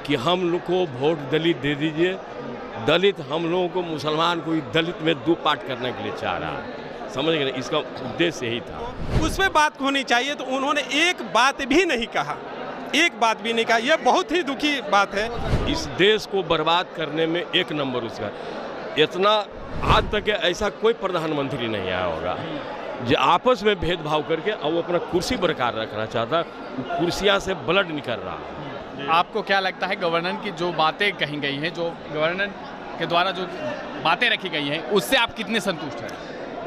कि हम लोग को वोट दलित दे दीजिए, दलित हम लोगों को मुसलमान कोई दलित में दो पार्ट करने के लिए चाह रहा है, समझ गए? इसका उद्देश्य यही था। उसमें बात होनी चाहिए, तो उन्होंने एक बात भी नहीं कहा, एक बात भी नहीं कहा। यह बहुत ही दुखी बात है। इस देश को बर्बाद करने में एक नंबर उसका, इतना आज तक ऐसा कोई प्रधानमंत्री नहीं आया होगा जो आपस में भेदभाव करके और वो अपना कुर्सी बरकरार रखना चाहता, कुर्सियां से ब्लड निकल रहा है। आपको क्या लगता है गवर्नर की जो बातें कही गई हैं, जो गवर्नर के द्वारा जो बातें रखी गई हैं, उससे आप कितने संतुष्ट हैं?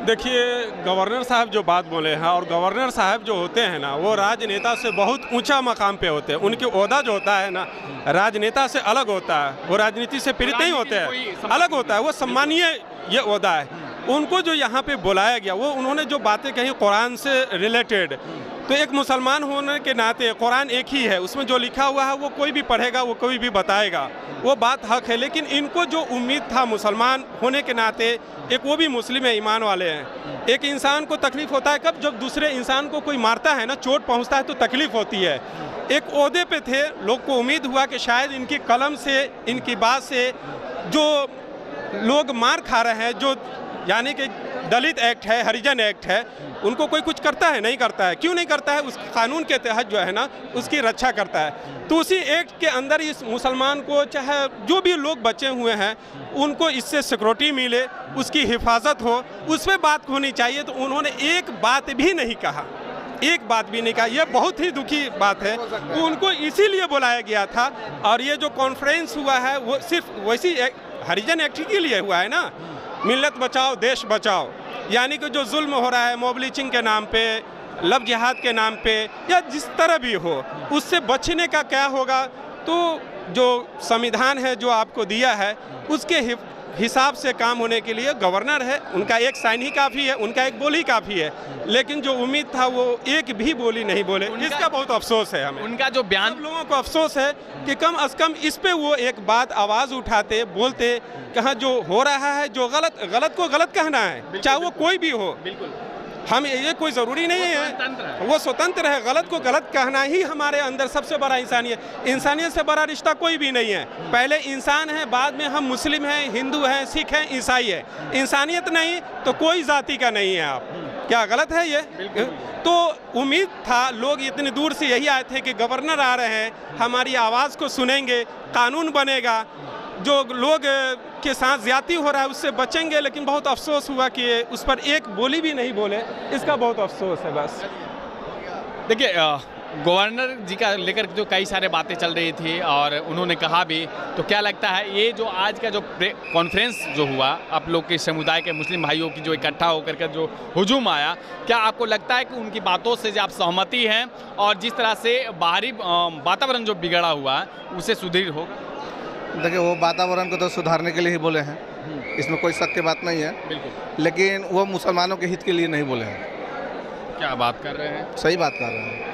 देखिए, गवर्नर साहब जो बात बोले हैं, और गवर्नर साहब जो होते हैं ना, वो राजनेता से बहुत ऊंचा मकाम पे होते हैं। उनके ओहदा जो होता है ना, राजनेता से अलग होता है। वो राजनीति से पीड़ित नहीं होते हैं, अलग होता है, वो सम्मानीय ये ओहदा है। उनको जो यहाँ पे बुलाया गया, वो उन्होंने जो बातें कही कुरान से रिलेटेड, तो एक मुसलमान होने के नाते कुरान एक ही है, उसमें जो लिखा हुआ है वो कोई भी पढ़ेगा, वो कोई भी बताएगा, वो बात हक है। लेकिन इनको जो उम्मीद था मुसलमान होने के नाते, एक वो भी मुस्लिम है, ईमान वाले हैं। एक इंसान को तकलीफ होता है कब, जब दूसरे इंसान को कोई मारता है ना, चोट पहुंचता है तो तकलीफ होती है। एक ओहदे पे थे, लोग को उम्मीद हुआ कि शायद इनकी कलम से, इनकी बात से जो लोग मार खा रहे हैं, जो यानी कि दलित एक्ट है, हरिजन एक्ट है, उनको कोई कुछ करता है? नहीं करता है। क्यों नहीं करता है? उस कानून के तहत जो है ना, उसकी रक्षा करता है। तो उसी एक्ट के अंदर इस मुसलमान को, चाहे जो भी लोग बचे हुए हैं, उनको इससे सिक्योरिटी मिले, उसकी हिफाजत हो, उस पर बात होनी चाहिए। तो उन्होंने एक बात भी नहीं कहा, एक बात भी नहीं कहा। यह बहुत ही दुखी बात है। उनको इसीलिए बुलाया गया था, और ये जो कॉन्फ्रेंस हुआ है वो सिर्फ वैसी हरिजन एक्ट के लिए हुआ है ना, मिल्लत बचाओ देश बचाओ, यानी कि जो जुल्म हो रहा है मॉब लिंचिंग के नाम पे, लव जिहाद के नाम पे, या जिस तरह भी हो, उससे बचने का क्या होगा। तो जो संविधान है जो आपको दिया है, उसके हिसाब से काम होने के लिए गवर्नर है, उनका एक साइन ही काफ़ी है, उनका एक बोल ही काफ़ी है। लेकिन जो उम्मीद था वो एक भी बोली नहीं बोले, इसका बहुत अफसोस है हमें। उनका जो बयान, सब लोगों को अफसोस है कि कम अज़ कम इस पे वो एक बात आवाज़ उठाते, बोलते, कहाँ जो हो रहा है, जो गलत को गलत कहना है, चाहे वो कोई भी हो। बिल्कुल, हम ये कोई ज़रूरी नहीं है, वो स्वतंत्र है। गलत को गलत कहना ही हमारे अंदर सबसे बड़ा इंसानियत। इंसानियत से बड़ा रिश्ता कोई भी नहीं है। पहले इंसान है, बाद में हम मुस्लिम हैं, हिंदू हैं, सिख हैं, ईसाई है। इंसानियत नहीं तो कोई जाति का नहीं है। आप क्या गलत है ये? तो उम्मीद था, लोग इतनी दूर से यही आए थे कि गवर्नर आ रहे हैं, हमारी आवाज़ को सुनेंगे, कानून बनेगा, जो लोग के साथ ज्यादती हो रहा है उससे बचेंगे। लेकिन बहुत अफसोस हुआ कि उस पर एक बोली भी नहीं बोले, इसका बहुत अफसोस है। बस देखिए, गवर्नर जी का लेकर जो कई सारे बातें चल रही थी और उन्होंने कहा भी, तो क्या लगता है ये जो आज का जो कॉन्फ्रेंस जो हुआ, आप लोग के समुदाय के मुस्लिम भाइयों की जो इकट्ठा होकर के जो हुजूम आया, क्या आपको लगता है कि उनकी बातों से जो आप सहमति हैं, और जिस तरह से बाहरी वातावरण जो बिगड़ा हुआ है उसे सुदृढ़ होगा? देखिए, वो वातावरण को तो सुधारने के लिए ही बोले हैं, इसमें कोई शक की बात नहीं है। बिल्कुल, लेकिन वो मुसलमानों के हित के लिए नहीं बोले हैं। क्या बात कर रहे हैं? सही बात कर रहे हैं।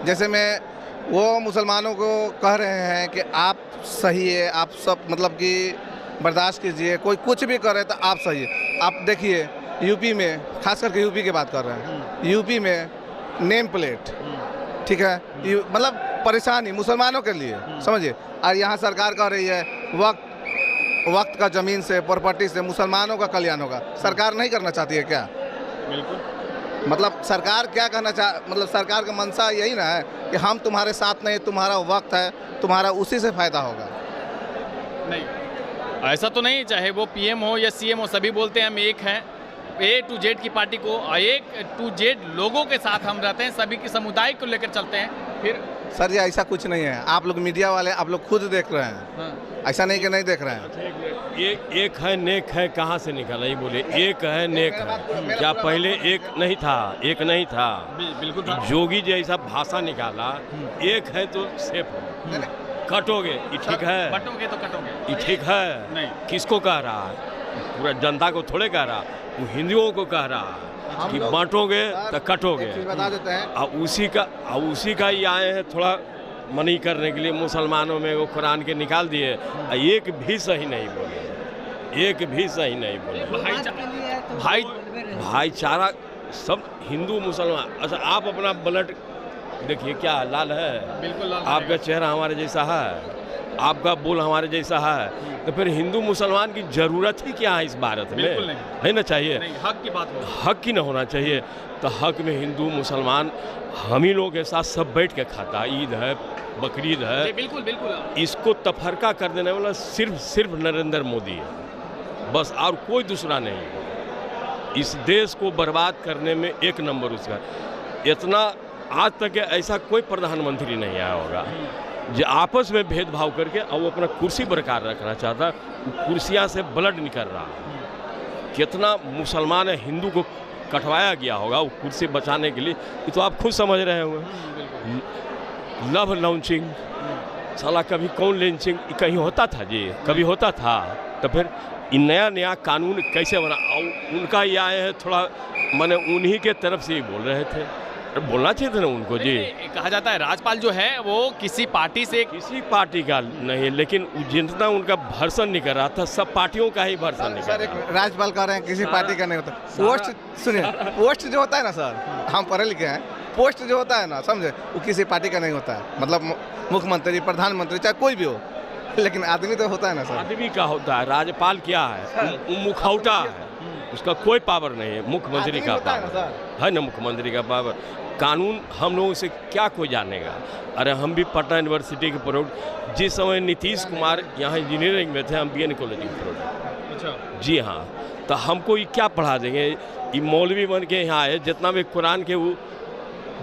जैसे मैं वो मुसलमानों को कह रहे हैं कि आप सही है, आप सब मतलब कि बर्दाश्त कीजिए, कोई कुछ भी करे तो आप सही है। आप देखिए यूपी में, खास करके यूपी की बात कर रहे हैं, यूपी में नेम प्लेट, ठीक है, मतलब परेशानी मुसलमानों के लिए, समझिए। और यहाँ सरकार कह रही है वक्त का ज़मीन से, प्रॉपर्टी से मुसलमानों का कल्याण होगा। सरकार नहीं करना चाहती है क्या? बिल्कुल, मतलब सरकार क्या कहना मतलब सरकार का मंशा यही ना है कि हम तुम्हारे साथ नहीं, तुम्हारा वक्त है, तुम्हारा उसी से फ़ायदा होगा। नहीं, ऐसा तो नहीं। चाहे वो पीएम हो या सीएम हो, सभी बोलते हैं हम एक हैं, A to Z की पार्टी को, A to Z लोगों के साथ हम रहते हैं, सभी के समुदाय को लेकर चलते हैं। फिर सर जी, ऐसा कुछ नहीं है। आप लोग मीडिया वाले, आप लोग खुद देख रहे हैं। हाँ। ऐसा नहीं कि नहीं देख रहे हैं। एक है नेक है, कहाँ से निकाला? ये बोले एक है नेक है, क्या पहले एक नहीं था? एक नहीं था, बिल्कुल था। जोगी जैसा भाषा निकाला, एक है तो सेफ हो, कटोगे ये ठीक है, बटोगे तो कटोगे, ये ठीक है नहीं। किसको कह रहा है? पूरा जनता को थोड़े कह रहा, वो हिंदुओं को कह रहा है कि बांटोगे तो कटोगे। बता देते हैं, और उसी का ही आए हैं थोड़ा मनी करने के लिए। मुसलमानों में वो कुरान के निकाल दिए, एक भी सही नहीं बोले, एक भी सही नहीं बोले। भाईचारा सब हिंदू मुसलमान। अच्छा, आप अपना ब्लड देखिए क्या लाल है, बिल्कुल लाल आपका चेहरा हमारे जैसा है, आपका बोल हमारे जैसा है, तो फिर हिंदू मुसलमान की जरूरत ही क्या है इस भारत में? बिल्कुल नहीं। है ना चाहिए, नहीं, हक की बात हो। हक की ना होना चाहिए। तो हक में हिंदू मुसलमान हम ही लोगों के साथ सब बैठ के खाता, ईद है, बकरीद है, जी, बिल्कुल बिल्कुल। इसको तफरका कर देने वाला सिर्फ नरेंद्र मोदी है, बस, और कोई दूसरा नहीं है। इस देश को बर्बाद करने में एक नंबर उसका। इतना आज तक ऐसा कोई प्रधानमंत्री नहीं आया होगा जो आपस में भेदभाव करके और वो अपना कुर्सी बरकरार रखना चाहता, कुर्सियाँ से ब्लड निकल रहा। कितना मुसलमान हिंदू को कटवाया गया होगा वो कुर्सी बचाने के लिए, ये तो आप खुद समझ रहे होंगे। लव लॉन्चिंग साला, कभी कौन लॉन्चिंग कहीं होता था जी? कभी होता था? तो फिर नया कानून कैसे बना? उनका ये आए हैं थोड़ा, माने उन्हीं के तरफ से ही बोल रहे थे, बोलना चाहिए था ना उनको जी। कहा जाता है राज्यपाल जो है वो किसी पार्टी से, किसी पार्टी का नहीं, लेकिन जितना उनका भर्सन नहीं कर रहा था, सब पार्टियों का ही भर्सन नहीं सर कर एक रहा था। राज्यपाल कह रहे हैं किसी पार्टी का नहीं होता। पोस्ट सुनिए, पोस्ट जो होता है ना सर, हम पढ़े लिखे हैं, पोस्ट जो होता है ना, समझे, वो किसी पार्टी का नहीं होता है। मतलब मुख्यमंत्री, प्रधानमंत्री, चाहे कोई भी हो, लेकिन आदमी तो होता है ना सर। आदमी का होता है, राज्यपाल क्या है? मुखौटा है, उसका कोई पावर नहीं है। मुख्यमंत्री का होता है ना पावर है ना, मुख्यमंत्री का पावर। कानून हम लोगों से क्या कोई जानेगा? अरे हम भी पटना यूनिवर्सिटी के प्रोडक्ट, जिस समय नीतीश कुमार यहाँ इंजीनियरिंग में थे, हम BN कॉलेज के प्रोडक्ट। अच्छा जी हाँ, तो हमको ये क्या पढ़ा देंगे? ये मौलवी बन के यहाँ आए, जितना भी कुरान के वो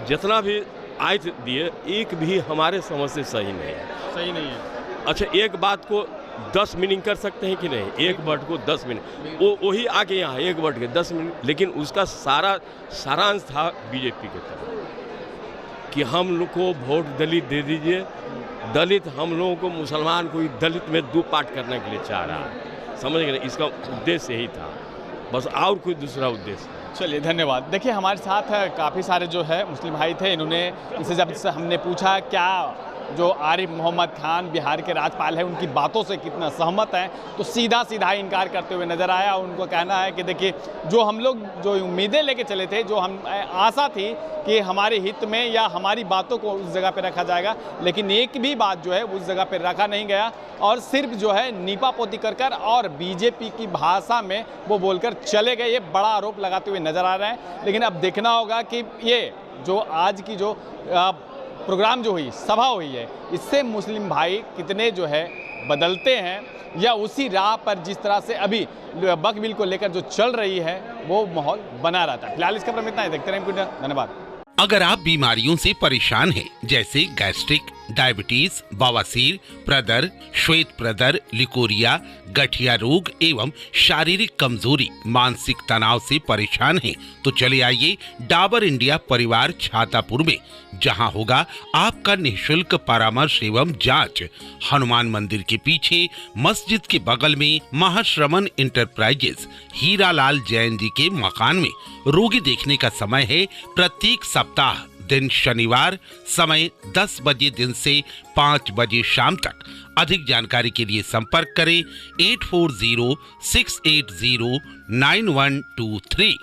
जितना भी आयत दिए, एक भी हमारे समझ से सही नहीं है। सही नहीं है। अच्छा, एक बात को 10 मीनिंग कर सकते हैं कि नहीं? एक वर्ड को 10 मिनट, वो वही आके यहाँ एक वर्ड के 10 मिनट, लेकिन उसका सारांश था बीजेपी के तरफ कि हम लोग को वोट दलित दे दीजिए। दलित हम लोगों को, मुसलमान को दलित में 2 पार्ट करने के लिए चाह रहा है, समझ गए? इसका उद्देश्य यही था, बस, और कोई दूसरा उद्देश्य। चलिए धन्यवाद। देखिए हमारे साथ काफ़ी सारे जो है मुस्लिम भाई थे, इन्होंने इनसे जब से हमने पूछा क्या जो आरिफ मोहम्मद खान बिहार के राज्यपाल हैं उनकी बातों से कितना सहमत हैं, तो सीधा इनकार करते हुए नजर आया। उनको कहना है कि देखिए जो हम लोग जो उम्मीदें लेके चले थे, जो हम आशा थी कि हमारे हित में या हमारी बातों को उस जगह पे रखा जाएगा, लेकिन एक भी बात जो है उस जगह पे रखा नहीं गया और सिर्फ जो है नीपा पोती कर और बीजेपी की भाषा में वो बोलकर चले गए। ये बड़ा आरोप लगाते हुए नजर आ रहे हैं। लेकिन अब देखना होगा कि ये जो आज की जो प्रोग्राम जो हुई, सभा हुई है, इससे मुस्लिम भाई कितने जो है बदलते हैं या उसी राह पर जिस तरह से अभी वक्फ बिल को लेकर जो चल रही है वो माहौल बना रहता है। फिलहाल इसका इतना ही, देखते रहें। धन्यवाद। अगर आप बीमारियों से परेशान हैं, जैसे गैस्ट्रिक, डायबिटीज, बवासीर, प्रदर, श्वेत प्रदर, लिकोरिया, गठिया रोग एवं शारीरिक कमजोरी, मानसिक तनाव से परेशान हैं, तो चले आइए डाबर इंडिया परिवार छातापुर में, जहां होगा आपका निःशुल्क परामर्श एवं जांच। हनुमान मंदिर के पीछे मस्जिद के बगल में महाश्रमण इंटरप्राइजेस हीरालाल जैन जी के मकान में। रोगी देखने का समय है प्रत्येक सप्ताह, दिन शनिवार, समय 10 बजे दिन से 5 बजे शाम तक। अधिक जानकारी के लिए संपर्क करें 8406809123।